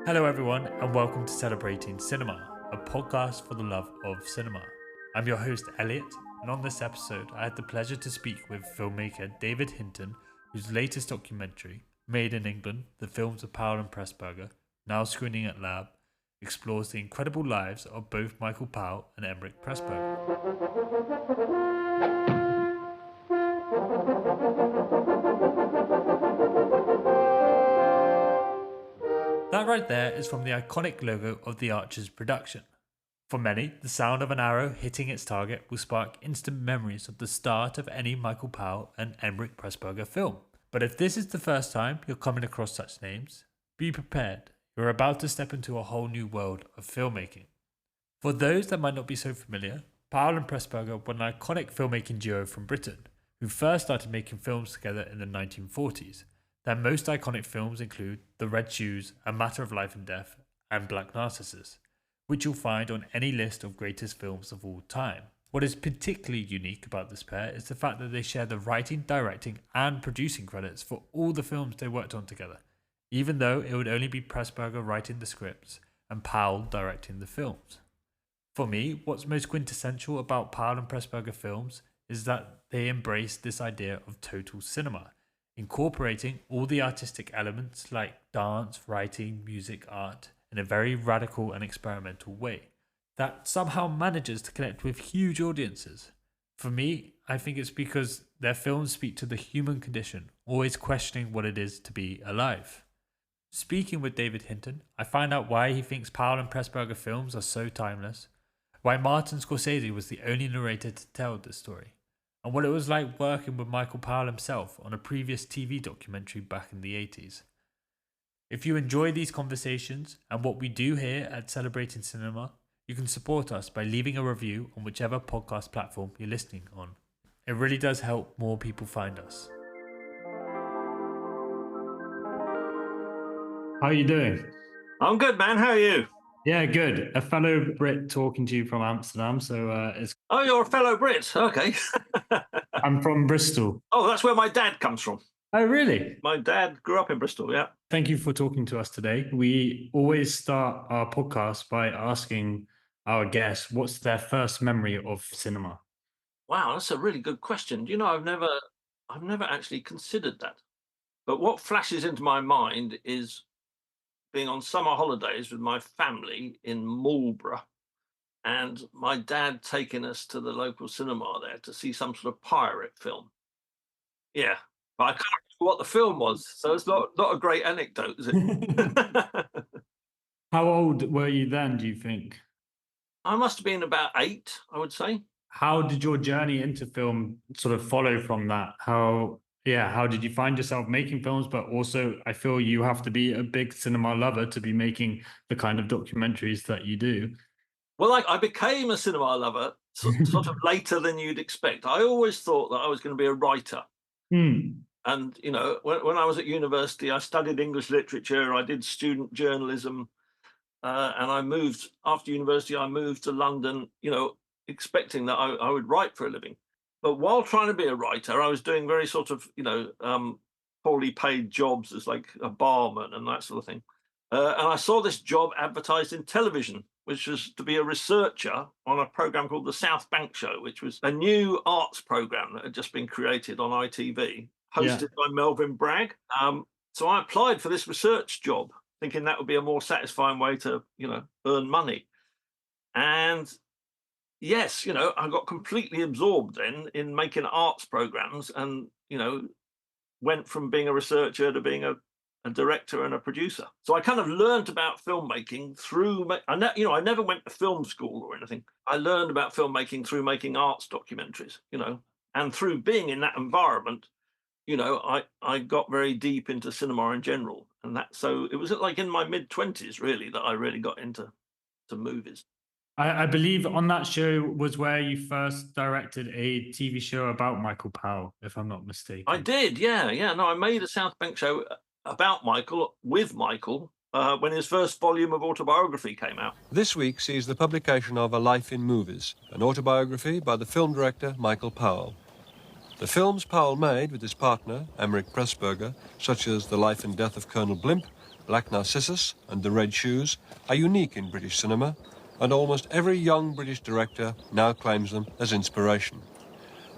Hello, everyone, and welcome to Celebrating Cinema, a podcast for the love of cinema. I'm your host, Elliot, and on this episode, I had the pleasure to speak with filmmaker David Hinton, whose latest documentary, Made in England, the films of Powell and Pressburger, now screening at Lab, explores the incredible lives of both Michael Powell and Emeric Pressburger. That right there is from the iconic logo of the Archers production. For many, the sound of an arrow hitting its target will spark instant memories of the start of any Michael Powell and Emeric Pressburger film. But if this is the first time you're coming across such names, be prepared. You're about to step into a whole new world of filmmaking. For those that might not be so familiar, Powell and Pressburger were an iconic filmmaking duo from Britain, who first started making films together in the 1940s. Their most iconic films include The Red Shoes, A Matter of Life and Death, and Black Narcissus, which you'll find on any list of greatest films of all time. What is particularly unique about this pair is the fact that they share the writing, directing, and producing credits for all the films they worked on together, even though it would only be Pressburger writing the scripts and Powell directing the films. For me, what's most quintessential about Powell and Pressburger films is that they embrace this idea of total cinema, incorporating all the artistic elements like dance, writing, music, art in a very radical and experimental way that somehow manages to connect with huge audiences. For me, I think it's because their films speak to the human condition, always questioning what it is to be alive. Speaking with David Hinton, I find out why he thinks Powell and Pressburger films are so timeless, why Martin Scorsese was the only narrator to tell this story, and what it was like working with Michael Powell himself on a previous TV documentary back in the 80s. If you enjoy these conversations and what we do here at Celebrating Cinema, you can support us by leaving a review on whichever podcast platform you're listening on. It really does help more people find us. How are you doing? I'm good, man. How are you? Yeah, good. A fellow Brit talking to you from Amsterdam, so it's... Oh, you're a fellow Brit. Okay. I'm from Bristol. Oh, that's where my dad comes from. Oh, really? My dad grew up in Bristol, yeah. Thank you for talking to us today. We always start our podcast by asking our guests what's their first memory of cinema. Wow, that's a really good question. You know, I've never actually considered that. But what flashes into my mind is being on summer holidays with my family in Marlborough, and my dad taking us to the local cinema there to see some sort of pirate film. Yeah, but I can't remember what the film was, so it's not a great anecdote, is it? How old were you then, do you think? I must have been about 8, I would say. How did your journey into film sort of follow from that? How did you find yourself making films? But also, I feel you have to be a big cinema lover to be making the kind of documentaries that you do. Well, I became a cinema lover sort of later than you'd expect. I always thought that I was going to be a writer. And, you know, when I was at university, I studied English literature, I did student journalism, and I moved, after university, I moved to London, you know, expecting that I would write for a living. But while trying to be a writer, I was doing very sort of, you know, poorly paid jobs as like a barman and that sort of thing. And I saw this job advertised in television, which was to be a researcher on a program called The South Bank Show, which was a new arts program that had just been created on ITV, hosted by Melvyn Bragg. So I applied for this research job, thinking that would be a more satisfying way to, you know, earn money. And yes, you know, I got completely absorbed then in making arts programs, and, you know, went from being a researcher to being a director and a producer. So I kind of learned about filmmaking through, I never went to film school or anything. I learned about filmmaking through making arts documentaries, you know, and through being in that environment, you know, I got very deep into cinema in general. And so it was like in my mid-20s, really, that I really got into movies. I believe on that show was where you first directed a TV show about Michael Powell, if I'm not mistaken. I did, yeah. No, I made a South Bank show about Michael, with Michael, when his first volume of autobiography came out. This week sees the publication of A Life in Movies, an autobiography by the film director Michael Powell. The films Powell made with his partner, Emeric Pressburger, such as The Life and Death of Colonel Blimp Black Narcissus and The Red Shoes are unique in British cinema, and almost every young British director now claims them as inspiration.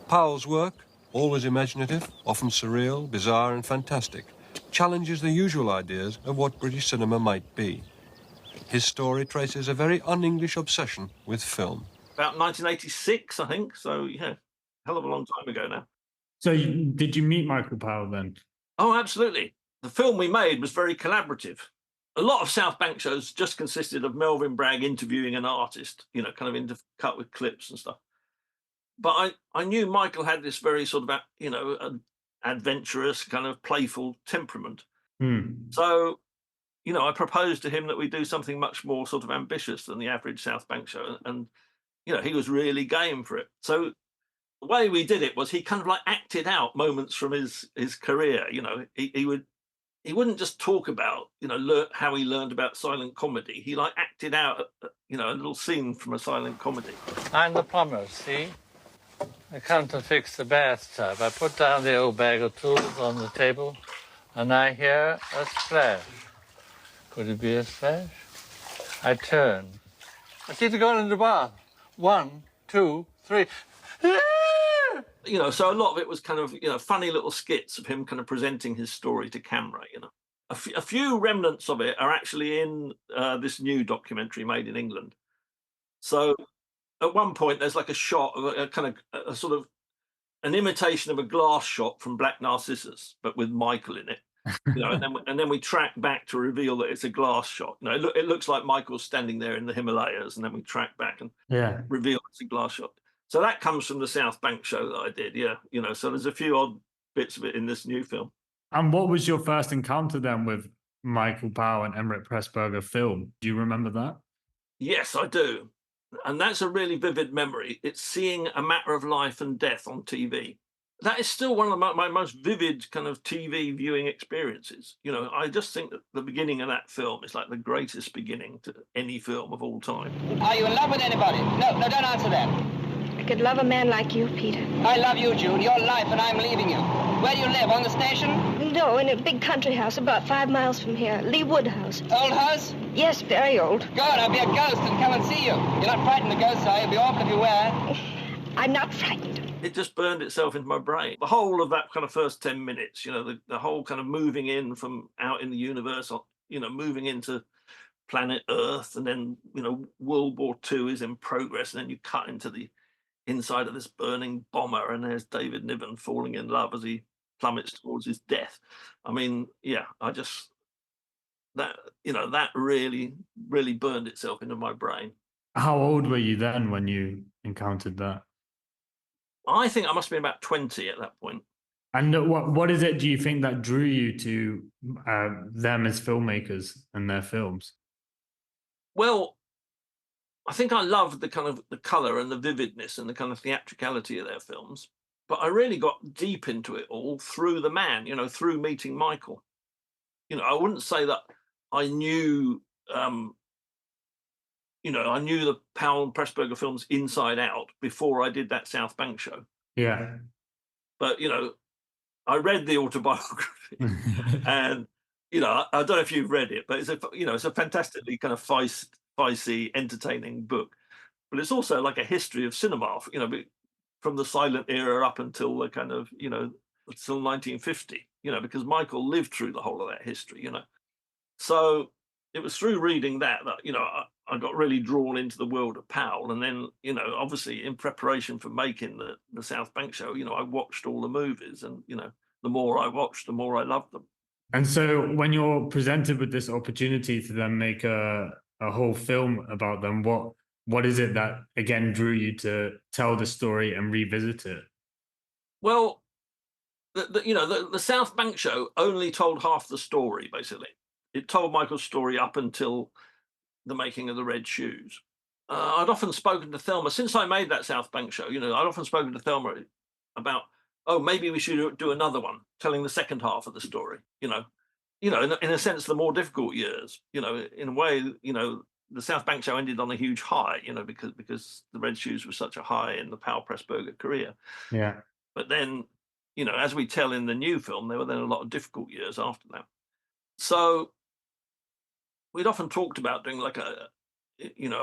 Powell's work, always imaginative, often surreal, bizarre and fantastic, challenges the usual ideas of what British cinema might be. His story traces a very un-English obsession with film. About 1986, I think. So, yeah, hell of a long time ago now. So did you meet Michael Powell then? Oh, absolutely. The film we made was very collaborative. A lot of South Bank shows just consisted of Melvyn Bragg interviewing an artist, you know, kind of intercut with clips and stuff. But I knew Michael had this very sort of, you know, adventurous, kind of playful temperament. So, you know, I proposed to him that we do something much more sort of ambitious than the average South Bank show. And, you know, he was really game for it. So the way we did it was he kind of like acted out moments from his career. You know, he wouldn't just talk about, you know, how he learned about silent comedy. He like acted out, you know, a little scene from a silent comedy. I'm the plumber, see? I come to fix the bathtub. I put down the old bag of tools on the table, and I hear a splash. Could it be a splash? I turn. I see the girl in the bath. 1, 2, 3. You know, so a lot of it was kind of, you know, funny little skits of him kind of presenting his story to camera, you know. A few remnants of it are actually in this new documentary made in England. So at one point, there's like a shot of a kind of a sort of an imitation of a glass shot from Black Narcissus, but with Michael in it. You know, and then we track back to reveal that it's a glass shot. You know, it looks like Michael's standing there in the Himalayas, and then we track back and reveal it's a glass shot. So that comes from the South Bank show that I did, yeah. You know, so there's a few odd bits of it in this new film. And what was your first encounter then with Michael Powell and Emeric Pressburger film? Do you remember that? Yes, I do. And that's a really vivid memory. It's seeing A Matter of Life and Death on TV. That is still one of my most vivid kind of TV viewing experiences. You know, I just think that the beginning of that film is like the greatest beginning to any film of all time. Are you in love with anybody? No, don't answer that. I could love a man like you, Peter. I love you, June. Your life, and I'm leaving you. Where do you live? On the station? No, in a big country house about 5 miles from here. Lee Wood House. Old house? Yes, very old. Good, I'll be a ghost and come and see you. You're not frightened of ghosts, are you? It'll be awful if you were. I'm not frightened. It just burned itself into my brain. The whole of that kind of first 10 minutes, you know, the whole kind of moving in from out in the universe, you know, moving into planet Earth, and then, you know, World War II is in progress, and then you cut into the inside of this burning bomber, and there's David Niven falling in love as he plummets towards his death. I mean, yeah, that really, really burned itself into my brain. How old were you then when you encountered that? I think I must have been about 20 at that point. And what is it, do you think, that drew you to them as filmmakers and their films? Well, I think I loved the kind of the color and the vividness and the kind of theatricality of their films. But I really got deep into it all through the man, you know, through meeting Michael. You know, I wouldn't say that I knew, you know, I knew the Powell and Pressburger films inside out before I did that South Bank show. Yeah. But, you know, I read the autobiography and, you know, I don't know if you've read it, but it's a fantastically kind of feisty, entertaining book. But it's also like a history of cinema, you know, from the silent era up until the kind of, you know, until 1950, you know, because Michael lived through the whole of that history, you know. So it was through reading that, you know, I got really drawn into the world of Powell. And then, you know, obviously in preparation for making the South Bank show, you know, I watched all the movies, and, you know, the more I watched, the more I loved them. And so when you're presented with this opportunity to then make a whole film about them, what is it that, again, drew you to tell the story and revisit it? Well, the South Bank show only told half the story, basically. It told Michael's story up until the making of the Red Shoes. I'd often spoken to Thelma, since I made that South Bank show, you know, I'd often spoken to Thelma about, oh, maybe we should do another one, telling the second half of the story, you know, in a sense, the more difficult years, you know, in a way, you know, the South Bank show ended on a huge high, you know, because the Red Shoes was such a high in the Powell Pressburger career. Yeah. But then, you know, as we tell in the new film, there were then a lot of difficult years after that. So we'd often talked about doing like a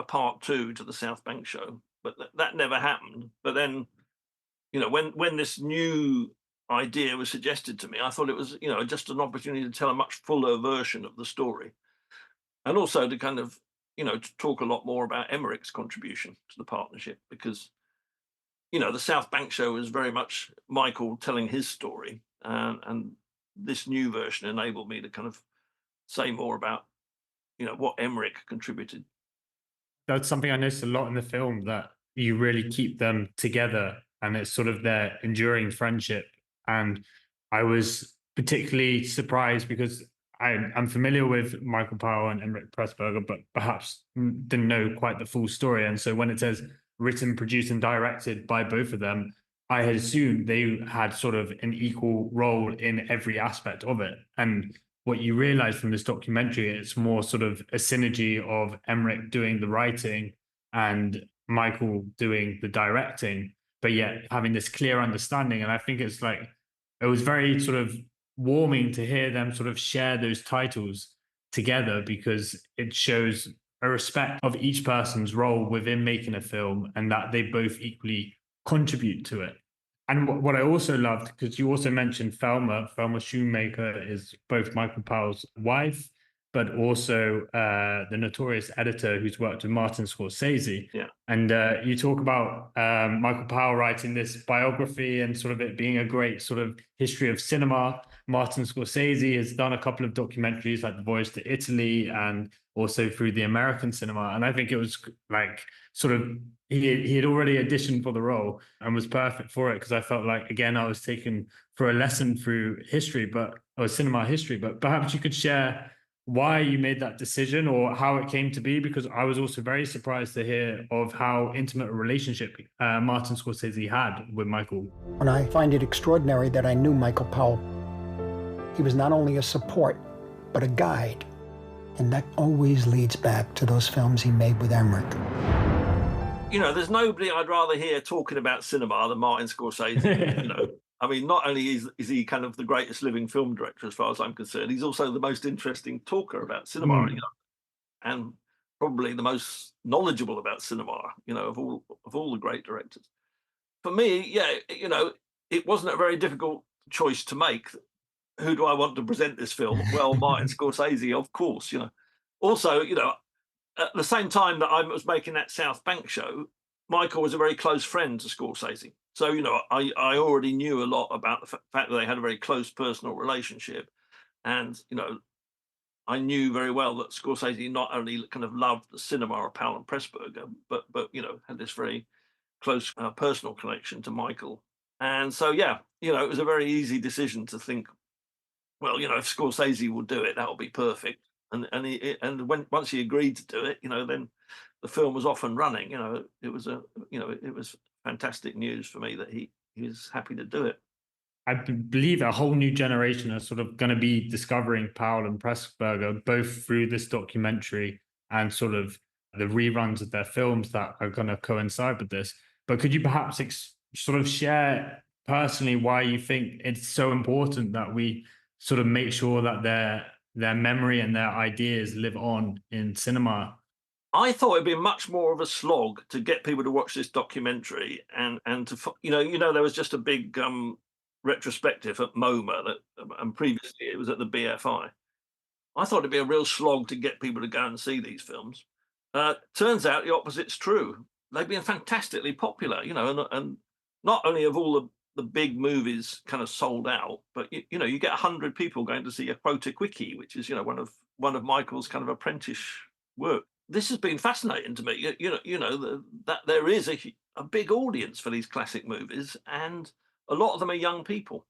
part 2 to the South Bank show, but that never happened. But then, when this new idea was suggested to me, I thought it was, just an opportunity to tell a much fuller version of the story, and also to kind of, to talk a lot more about Emeric's contribution to the partnership, because, the South Bank show was very much Michael telling his story, and this new version enabled me to kind of say more about, what Emeric contributed. That's something I noticed a lot in the film, that you really keep them together and it's sort of their enduring friendship. And I was particularly surprised because I'm familiar with Michael Powell and Emeric Pressburger, but perhaps didn't know quite the full story. And so when it says written, produced, and directed by both of them, I had assumed they had sort of an equal role in every aspect of it. And what you realize from this documentary, it's more sort of a synergy of Emmerich doing the writing and Michael doing the directing, but yet having this clear understanding. And I think it's like, it was very sort of warming to hear them sort of share those titles together, because it shows a respect of each person's role within making a film and that they both equally contribute to it. And what I also loved, because you also mentioned Thelma Shoemaker is both Michael Powell's wife, but also the notorious editor who's worked with Martin Scorsese. Yeah. And you talk about Michael Powell writing this biography and sort of it being a great sort of history of cinema. Martin Scorsese has done a couple of documentaries like The Voyage to Italy and also through the American cinema. And I think it was like sort of, he had already auditioned for the role and was perfect for it, because I felt like, again, I was taken for a lesson through history, or cinema history. But perhaps you could share why you made that decision or how it came to be, because I was also very surprised to hear of how intimate a relationship Martin Scorsese had with Michael. And I find it extraordinary that I knew Michael Powell. He was not only a support, but a guide. And that always leads back to those films he made with Emmerich. There's nobody I'd rather hear talking about cinema than Martin Scorsese. I mean, not only is he kind of the greatest living film director, as far as I'm concerned, he's also the most interesting talker about cinema, and probably the most knowledgeable about cinema, of all the great directors. For me, it wasn't a very difficult choice to make. Who do I want to present this film? Well, Martin Scorsese, of course. Also, at the same time that I was making that South Bank show, Michael was a very close friend to Scorsese. So, I already knew a lot about the fact that they had a very close personal relationship. And, I knew very well that Scorsese not only kind of loved the cinema of Powell and Pressburger, but had this very close personal connection to Michael. And so, it was a very easy decision to think, well, if Scorsese will do it, that'll be perfect. And once he agreed to do it, then the film was off and running. It was fantastic news for me that he was happy to do it. I believe a whole new generation are sort of going to be discovering Powell and Pressburger both through this documentary and sort of the reruns of their films that are going to coincide with this. But could you perhaps sort of share personally why you think it's so important that we sort of make sure that their memory and their ideas live on in cinema? I thought it'd be much more of a slog to get people to watch this documentary, and to there was just a big retrospective at MoMA and previously it was at the BFI. I thought it'd be a real slog to get people to go and see these films. Turns out the opposite's true. They've been fantastically popular, and not only have all the big movies kind of sold out, but you get 100 people going to see a Quota Quickie, which is one of Michael's kind of apprentice work. This has been fascinating to me. That there is a big audience for these classic movies, and a lot of them are young people.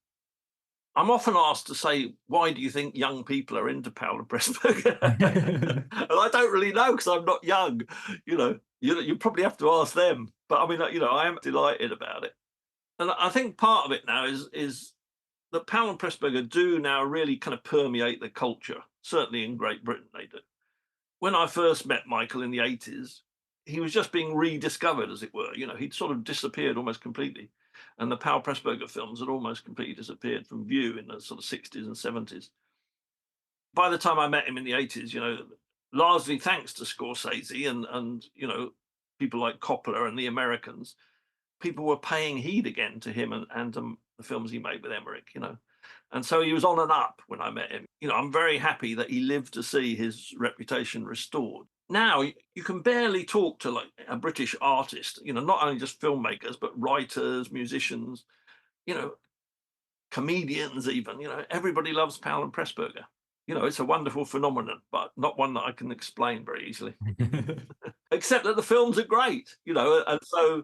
I'm often asked to say, why do you think young people are into Powell and Pressburger? And I don't really know, because I'm not young. You probably have to ask them. But I mean, I am delighted about it. And I think part of it now is that Powell and Pressburger do now really kind of permeate the culture. Certainly in Great Britain, they do. When I first met Michael in the 80s, he was just being rediscovered, as it were. He'd sort of disappeared almost completely. And the Powell Pressburger films had almost completely disappeared from view in the sort of 60s and 70s. By the time I met him in the 80s, largely thanks to Scorsese and you know, people like Coppola and the Americans, people were paying heed again to him and the films he made with Emeric, you know. And so he was on and up when I met him. You know, I'm very happy that he lived to see his reputation restored. Now you can barely talk to like a British artist, you know, not only just filmmakers, but writers, musicians, you know, comedians even, you know, everybody loves Powell and Pressburger. You know, it's a wonderful phenomenon, but not one that I can explain very easily. Except that the films are great, you know, and so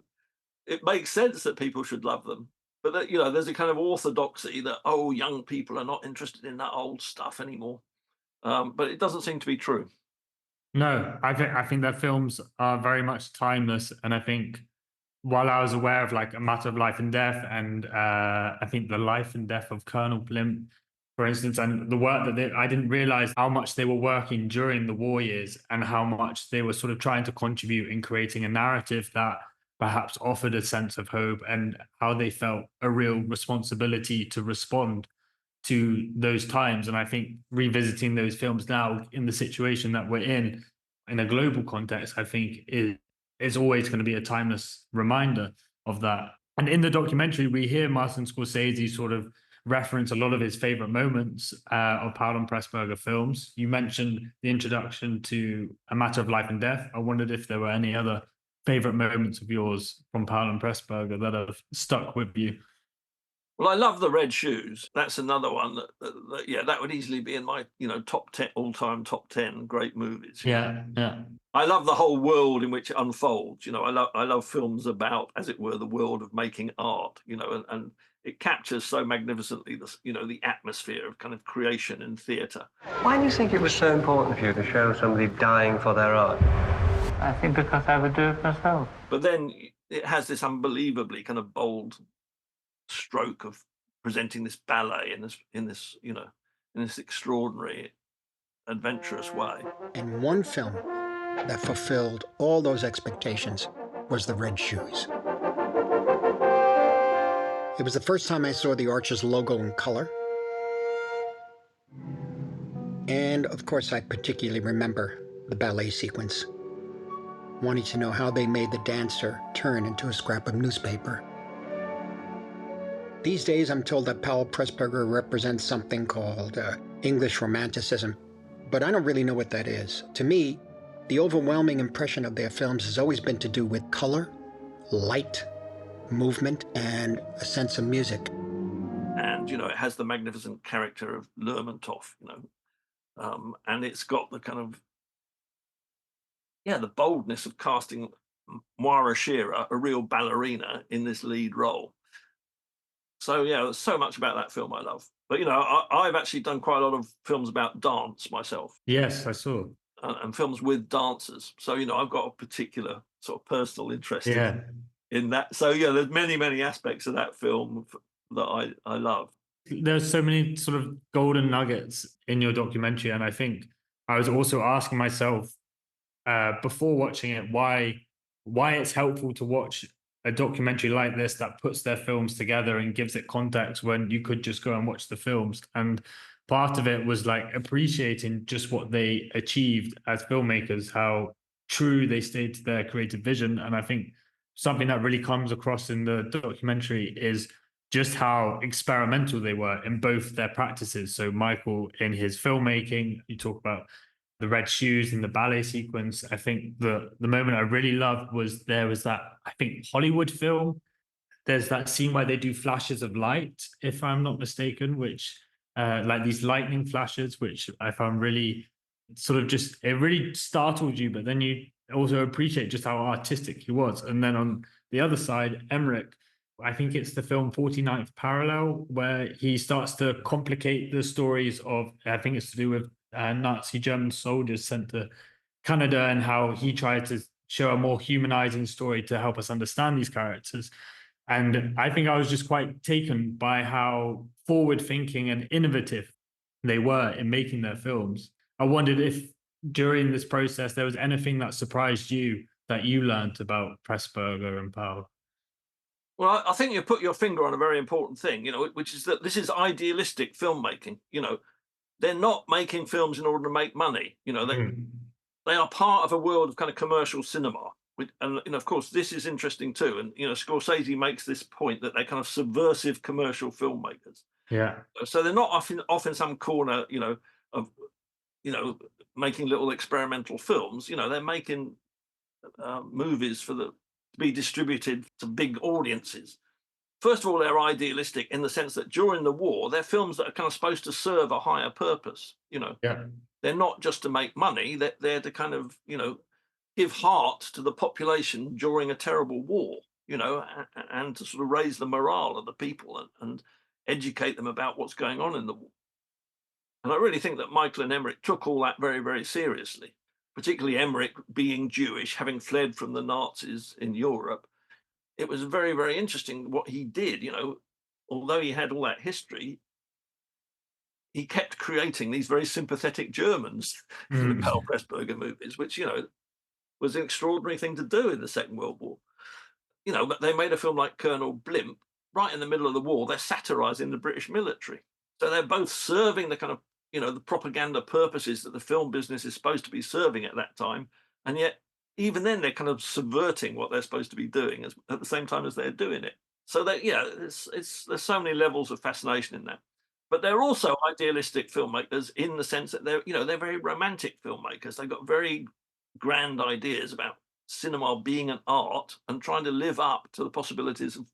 it makes sense that people should love them. But that, you know, there's a kind of orthodoxy that, oh, young people are not interested in that old stuff anymore. But it doesn't seem to be true. No, I think their films are very much timeless, and I think while I was aware of like A Matter of Life and Death, and I think The Life and Death of Colonel Blimp, for instance, and the work that I didn't realize how much they were working during the war years and how much they were sort of trying to contribute in creating a narrative that perhaps offered a sense of hope, and how they felt a real responsibility to respond to those times. And I think revisiting those films now in the situation that we're in a global context, I think is always going to be a timeless reminder of that. And in the documentary, we hear Martin Scorsese sort of reference a lot of his favorite moments of Powell and Pressburger films. You mentioned the introduction to A Matter of Life and Death. I wondered if there were any other favorite moments of yours from Powell and Pressburger that have stuck with you. Well, I love The Red Shoes. That's another one that yeah, that would easily be in my, you know, top 10 all-time top 10 great movies. Yeah, yeah. I love the whole world in which it unfolds. You know, I love films about, as it were, the world of making art. You know, and it captures so magnificently the, you know, the atmosphere of kind of creation in theatre. Why do you think it was so important for you to show somebody dying for their art? I think because I would do it myself. But then it has this unbelievably kind of bold stroke of presenting this ballet in this you know, in this extraordinary adventurous way. And one film that fulfilled all those expectations was The Red Shoes. It was the first time I saw the Archer's logo in color. And of course, I particularly remember the ballet sequence, wanting to know how they made the dancer turn into a scrap of newspaper. These days, I'm told that Powell Pressburger represents something called English romanticism, but I don't really know what that is. To me, the overwhelming impression of their films has always been to do with color, light, movement, and a sense of music. And, you know, it has the magnificent character of Lermontov, you know, and it's got the kind of, yeah, the boldness of casting Moira Shearer, a real ballerina, in this lead role. So, yeah, there's so much about that film I love. But, you know, I've actually done quite a lot of films about dance myself. Yes, I saw. And films with dancers. So, you know, I've got a particular sort of personal interest in that. So, yeah, there's many aspects of that film that I love. There's so many sort of golden nuggets in your documentary. And I think I was also asking myself before watching it, why it's helpful to watch a documentary like this that puts their films together and gives it context when you could just go and watch the films. And part of it was like appreciating just what they achieved as filmmakers, how true they stayed to their creative vision. And I think something that really comes across in the documentary is just how experimental they were in both their practices. So Michael, in his filmmaking, you talk about the red shoes in the ballet sequence. I think the moment I really loved was there was that, I think, Hollywood film. There's that scene where they do flashes of light, if I'm not mistaken, which like these lightning flashes, which I found really sort of just, it really startled you, but then you also appreciate just how artistic he was. And then on the other side, Emeric, I think it's the film 49th Parallel, where he starts to complicate the stories of, I think it's to do with Nazi German soldiers sent to Canada, and how he tried to show a more humanizing story to help us understand these characters. And I think I was just quite taken by how forward-thinking and innovative they were in making their films. I wondered if during this process there was anything that surprised you that you learned about Pressburger and Powell. Well, I think you put your finger on a very important thing, you know, which is that this is idealistic filmmaking. You know, they're not making films in order to make money. You know, they are part of a world of kind of commercial cinema. And of course, this is interesting too. And Scorsese makes this point that they're kind of subversive commercial filmmakers. Yeah. So they're not off in some corner, of making little experimental films. They're making movies to be distributed to big audiences. First of all, they're idealistic in the sense that during the war, they're films that are kind of supposed to serve a higher purpose. Yeah. They're not just to make money. They're to kind of, give heart to the population during a terrible war, and to sort of raise the morale of the people and educate them about what's going on in the war. And I really think that Michael and Emeric took all that very, very seriously, particularly Emeric being Jewish, having fled from the Nazis in Europe. It was very, very interesting what he did. Although he had all that history, he kept creating these very sympathetic Germans in the Powell Pressburger movies, which, was an extraordinary thing to do in the Second World War. But they made a film like Colonel Blimp right in the middle of the war. They're satirizing the British military. So they're both serving the kind of, the propaganda purposes that the film business is supposed to be serving at that time. And yet, even then, they're kind of subverting what they're supposed to be doing at the same time as they're doing it. So there's so many levels of fascination in that. But they're also idealistic filmmakers in the sense that they're very romantic filmmakers. They've got very grand ideas about cinema being an art and trying to live up to the possibilities of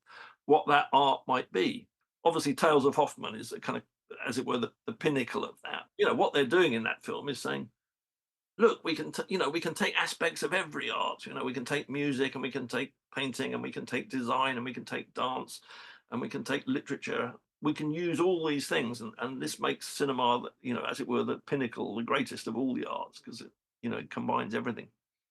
what that art might be. Obviously, Tales of Hoffmann is a kind of, as it were, the pinnacle of that. What they're doing in that film is saying, look, we can take aspects of every art. We can take music, and we can take painting, and we can take design, and we can take dance, and we can take literature. We can use all these things, and this makes cinema, as it were, the pinnacle, the greatest of all the arts, because it combines everything.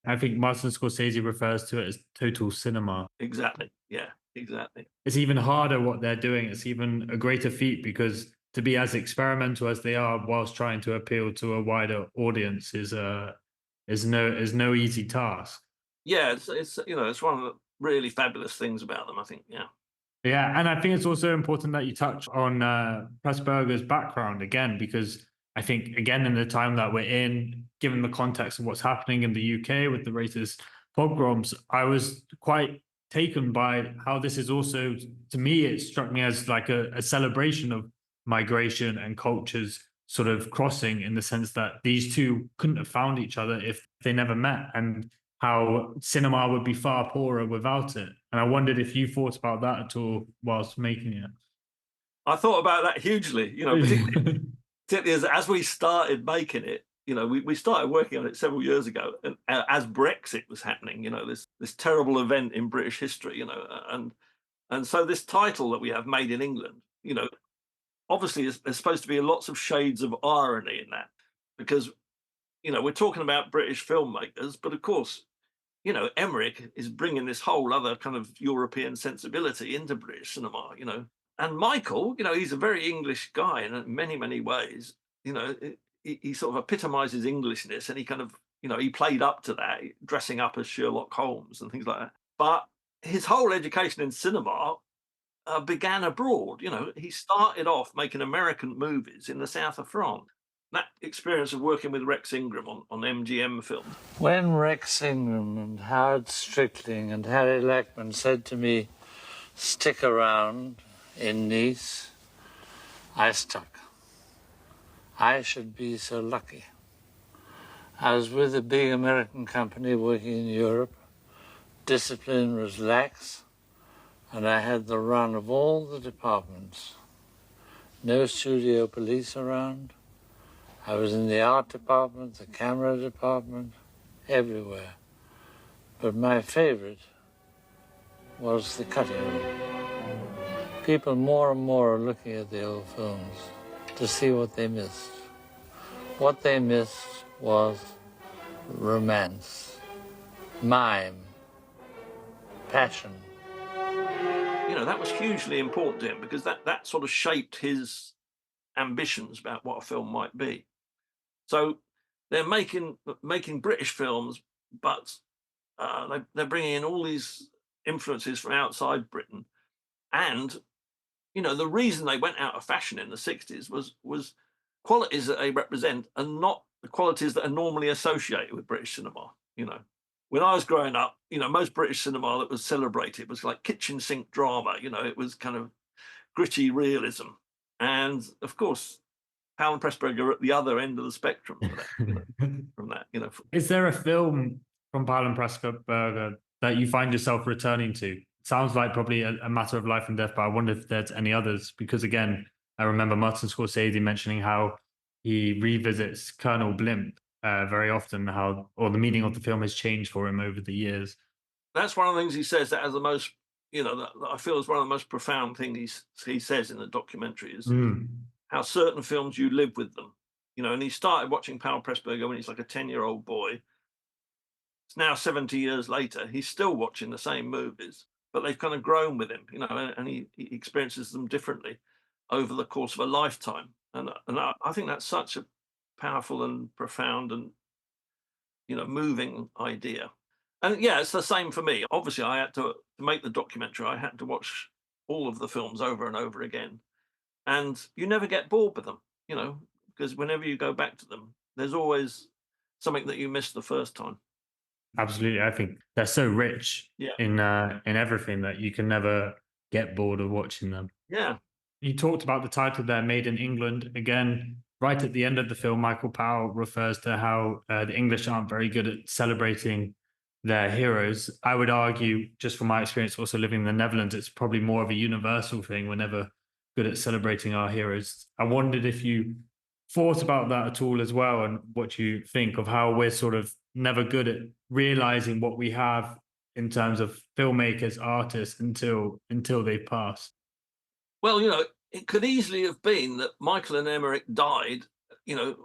I think Martin Scorsese refers to it as total cinema. Exactly. Yeah, exactly. It's even harder what they're doing. It's even a greater feat because to be as experimental as they are whilst trying to appeal to a wider audience is no easy task. Yeah, it's one of the really fabulous things about them, I think. Yeah. Yeah, and I think it's also important that you touch on Pressburger's background again, because I think, again, in the time that we're in, given the context of what's happening in the UK with the racist pogroms, I was quite taken by how this is also, to me, it struck me as like a celebration of migration and cultures sort of crossing, in the sense that these two couldn't have found each other if they never met, and how cinema would be far poorer without it. And I wondered if you thought about that at all whilst making it. I thought about that hugely, particularly as we started making it. We started working on it several years ago, and as Brexit was happening, this terrible event in British history, and so this title that we have, Made in England, obviously there's supposed to be lots of shades of irony in that, because we're talking about British filmmakers, but of course, Emeric is bringing this whole other kind of European sensibility into British cinema, and Michael, he's a very English guy in many, many ways. He sort of epitomizes Englishness, and he kind of, he played up to that, dressing up as Sherlock Holmes and things like that. But his whole education in cinema began abroad. He started off making American movies in the south of France. That experience of working with Rex Ingram on MGM films. When Rex Ingram and Howard Strickling and Harry Lackman said to me, stick around in Nice, I stuck. I should be so lucky. I was with a big American company working in Europe. Discipline was lax, and I had the run of all the departments. No studio police around. I was in the art department, the camera department, everywhere. But my favorite was the cutting room. People more and more are looking at the old films to see what they missed. What they missed was romance, mime, passion. That was hugely important to him, because that sort of shaped his ambitions about what a film might be. So they're making British films, but they're bringing in all these influences from outside Britain. And, the reason they went out of fashion in the 60s was qualities that they represent are not the qualities that are normally associated with British cinema. When I was growing up, most British cinema that was celebrated was like kitchen sink drama. It was kind of gritty realism, and of course, Powell and Pressburger are at the other end of the spectrum for that. From that, Is there a film from Powell and Pressburger that you find yourself returning to? Sounds like probably a matter of life and death, but I wonder if there's any others, because again, I remember Martin Scorsese mentioning how he revisits Colonel Blimp very often, or the meaning of the film has changed for him over the years. That's one of the things he says that has the most, that I feel is one of the most profound things he says in the documentary is how certain films you live with them. And he started watching Powell Pressburger when he's like a 10-year-old boy. It's now 70 years later. He's still watching the same movies, but they've kind of grown with him, and he experiences them differently over the course of a lifetime. And I think that's such a powerful and profound and, moving idea. And yeah, it's the same for me. Obviously, I had to make the documentary. I had to watch all of the films over and over again. And you never get bored with them, because whenever you go back to them, there's always something that you missed the first time. Absolutely. I think they're so rich in everything that you can never get bored of watching them. Yeah. You talked about the title there, Made in England. Again, right at the end of the film, Michael Powell refers to how the English aren't very good at celebrating their heroes. I would argue, just from my experience also living in the Netherlands, it's probably more of a universal thing. We're never good at celebrating our heroes. I wondered if you thought about that at all as well, and what you think of how we're sort of never good at realizing what we have in terms of filmmakers, artists, until they pass. Well, it could easily have been that Michael and Emeric died,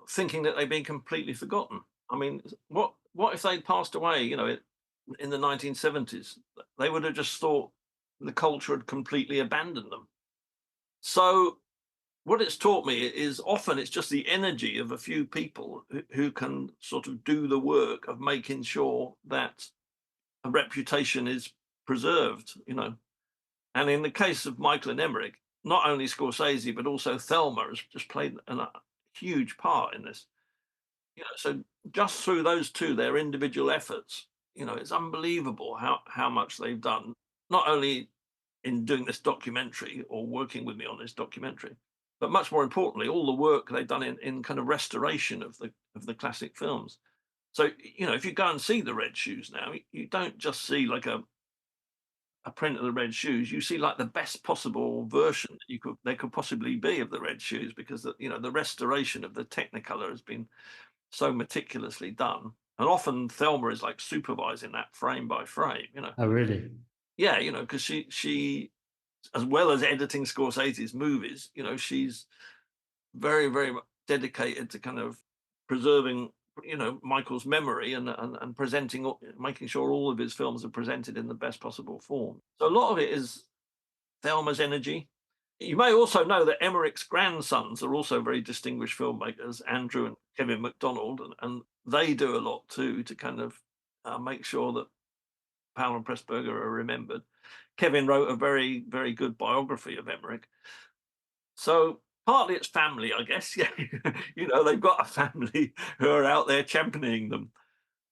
thinking that they'd been completely forgotten. I mean, what if they'd passed away, in the 1970s? They would have just thought the culture had completely abandoned them. So what it's taught me is often it's just the energy of a few people who can sort of do the work of making sure that a reputation is preserved, And in the case of Michael and Emeric, not only Scorsese, but also Thelma has just played a huge part in this. So just through those two, their individual efforts, it's unbelievable how much they've done, not only in doing this documentary or working with me on this documentary, but much more importantly, all the work they've done in kind of restoration of the classic films. So, if you go and see the Red Shoes now, you don't just see like a print of the Red Shoes. You see like the best possible version that there could possibly be of the Red Shoes, because the restoration of the Technicolor has been so meticulously done. And often Thelma is like supervising that frame by frame, Oh, really? Yeah, because she, as well as editing Scorsese's movies, she's very, very dedicated to kind of preserving, Michael's memory and presenting, making sure all of his films are presented in the best possible form. So a lot of it is Thelma's energy. You may also know that Emeric's grandsons are also very distinguished filmmakers, Andrew and Kevin MacDonald, and they do a lot too to kind of make sure that Powell and Pressburger are remembered. Kevin wrote a very, very good biography of Emeric. So partly it's family, I guess. Yeah, they've got a family who are out there championing them.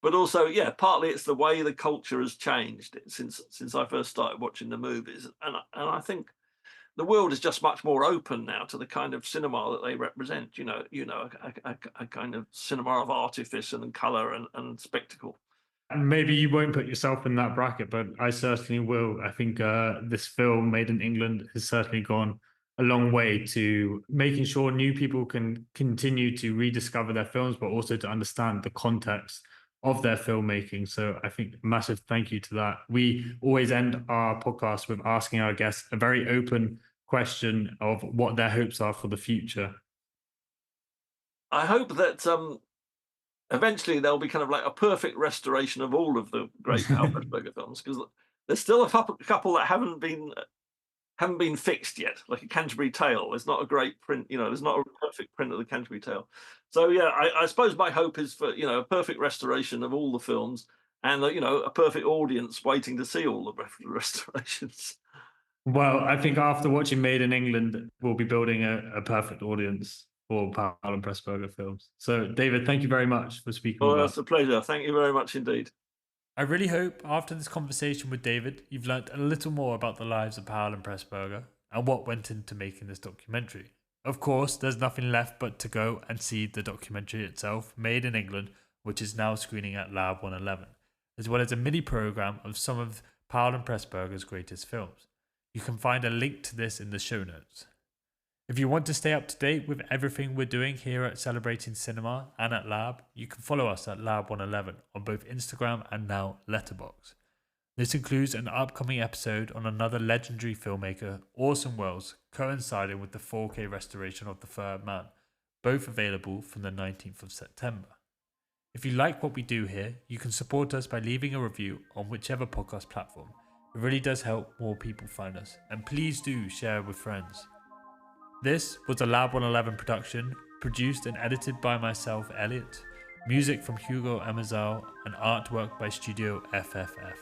But also, yeah, partly it's the way the culture has changed since I first started watching the movies, and I think the world is just much more open now to the kind of cinema that they represent. A kind of cinema of artifice and colour and spectacle. And maybe you won't put yourself in that bracket, but I certainly will. I think this film, Made in England, has certainly gone a long way to making sure new people can continue to rediscover their films, but also to understand the context of their filmmaking. So I think a massive thank you to that. We always end our podcast with asking our guests a very open question of what their hopes are for the future. I hope that eventually there'll be kind of like a perfect restoration of all of the great Powell Pressburger films, because there's still a couple that haven't been fixed yet, like a Canterbury Tale. There's not a great print, there's not a perfect print of the Canterbury Tale. So yeah, I suppose my hope is for a perfect restoration of all the films, and a perfect audience waiting to see all the restorations. Well, I think after watching Made in England, we'll be building a perfect audience. for Powell and Pressburger films. So, David, thank you very much for speaking Oh, with us. that's a pleasure. Thank you very much indeed. I really hope after this conversation with David, you've learnt a little more about the lives of Powell and Pressburger and what went into making this documentary. Of course, there's nothing left but to go and see the documentary itself, made in England, which is now screening at Lab 111, as well as a mini program of some of Powell and Pressburger's greatest films. You can find a link to this in the show notes. If you want to stay up to date with everything we're doing here at Celebrating Cinema and at Lab, you can follow us at Lab 111 on both Instagram and now Letterboxd. This includes an upcoming episode on another legendary filmmaker, Orson Welles, coinciding with the 4K restoration of The Third Man, both available from the 19th of September. If you like what we do here, you can support us by leaving a review on whichever podcast platform. It really does help more people find us, and please do share with friends. This was a Lab 111 production, produced and edited by myself, Elliot, music from Hugo Amazal, and artwork by Studio FFF.